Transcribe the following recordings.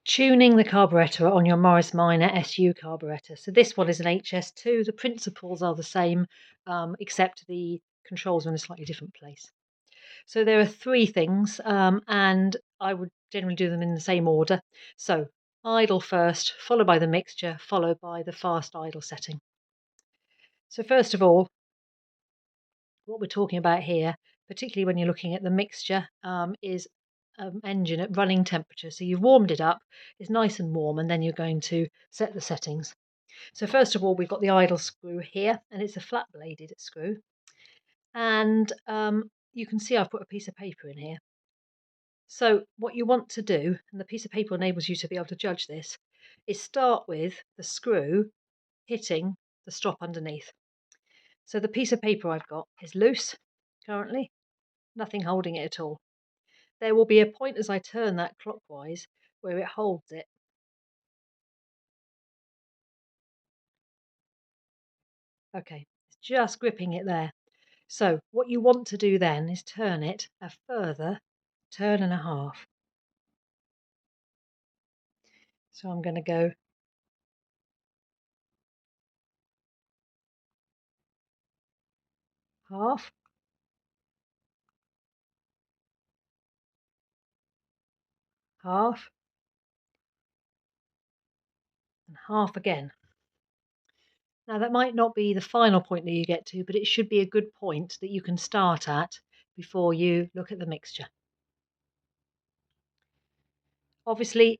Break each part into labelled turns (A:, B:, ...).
A: Tuning the carburettor on your Morris Minor SU carburettor. So this one is an HS2. The principles are the same, except the controls are in a slightly different place. So there are three things, and I would generally do them in the same order. So idle first, followed by the mixture, followed by the fast idle setting. So first of all, what we're talking about here, particularly when you're looking at the mixture, is engine at running temperature. So you've warmed it up, it's nice and warm, and then you're going to set the settings. So first of all, we've got the idle screw here, and it's a flat bladed screw. And you can see I've put a piece of paper in here. So what you want to do, and the piece of paper enables you to be able to judge this, is start with the screw hitting the strop underneath. So the piece of paper I've got is loose currently, nothing holding it at all. There will be a point as I turn that clockwise where it holds it. Okay, it's just gripping it there. So what you want to do then is turn it a further turn and a half. So I'm going to go half, half, and half again. Now that might not be the final point that you get to, but it should be a good point that you can start at before you look at the mixture. Obviously,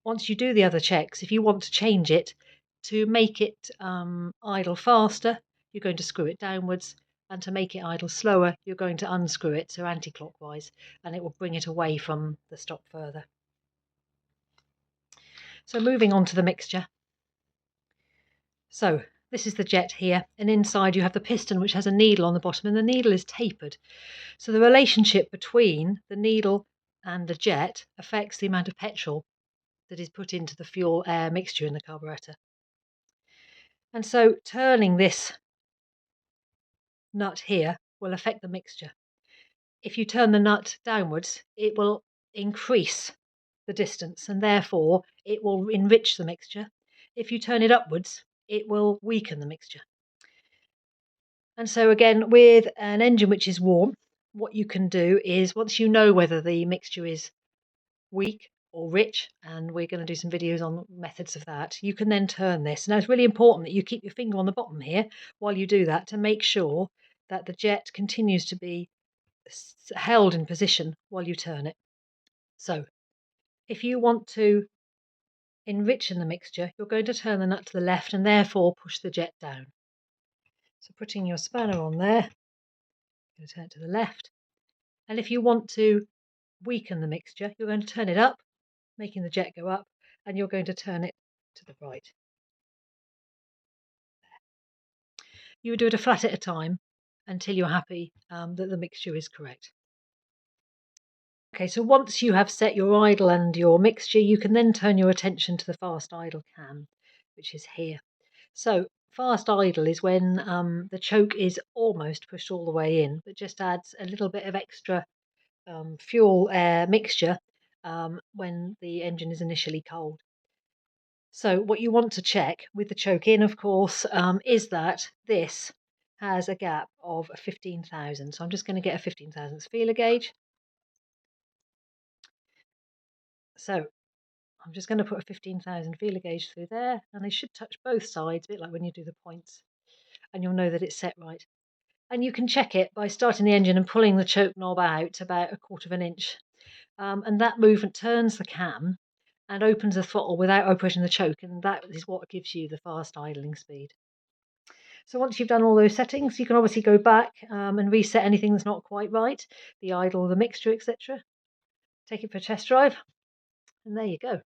A: once you do the other checks, if you want to change it to make it idle faster, you're going to screw it downwards, and to make it idle slower, you're going to unscrew it, so anti-clockwise, and it will bring it away from the stop further. So moving on to the mixture. So this is the jet here, and inside you have the piston which has a needle on the bottom, and the needle is tapered. So the relationship between the needle and the jet affects the amount of petrol that is put into the fuel air mixture in the carburetor. And so turning this nut here will affect the mixture. If you turn the nut downwards, it will increase the distance, and therefore it will enrich the mixture. If you turn it upwards, it will weaken the mixture. And so again, with an engine which is warm, what you can do is, once you know whether the mixture is weak or rich, and we're going to do some videos on methods of that, you can then turn this. Now it's really important that you keep your finger on the bottom here while you do that to make sure that the jet continues to be held in position while you turn it. So if you want to enrich in the mixture, you're going to turn the nut to the left and therefore push the jet down. So putting your spanner on there, you're going to turn it to the left. And if you want to weaken the mixture, you're going to turn it up, making the jet go up, and you're going to turn it to the right. You would do it a flat at a time until you're happy that the mixture is correct. Okay, so once you have set your idle and your mixture, you can then turn your attention to the fast idle cam, which is here. So fast idle is when the choke is almost pushed all the way in, but just adds a little bit of extra fuel air mixture when the engine is initially cold. So what you want to check with the choke in, of course, is that this has a gap of 15,000. So I'm just going to get a 15,000 feeler gauge. So I'm just going to put a 15,000 feeler gauge through there, and they should touch both sides, a bit like when you do the points, and you'll know that it's set right. And you can check it by starting the engine and pulling the choke knob out about 1/4 of an inch. And that movement turns the cam and opens the throttle without operating the choke, and that is what gives you the fast idling speed. So once you've done all those settings, you can obviously go back and reset anything that's not quite right, the idle, the mixture, etc. Take it for a test drive, and there you go.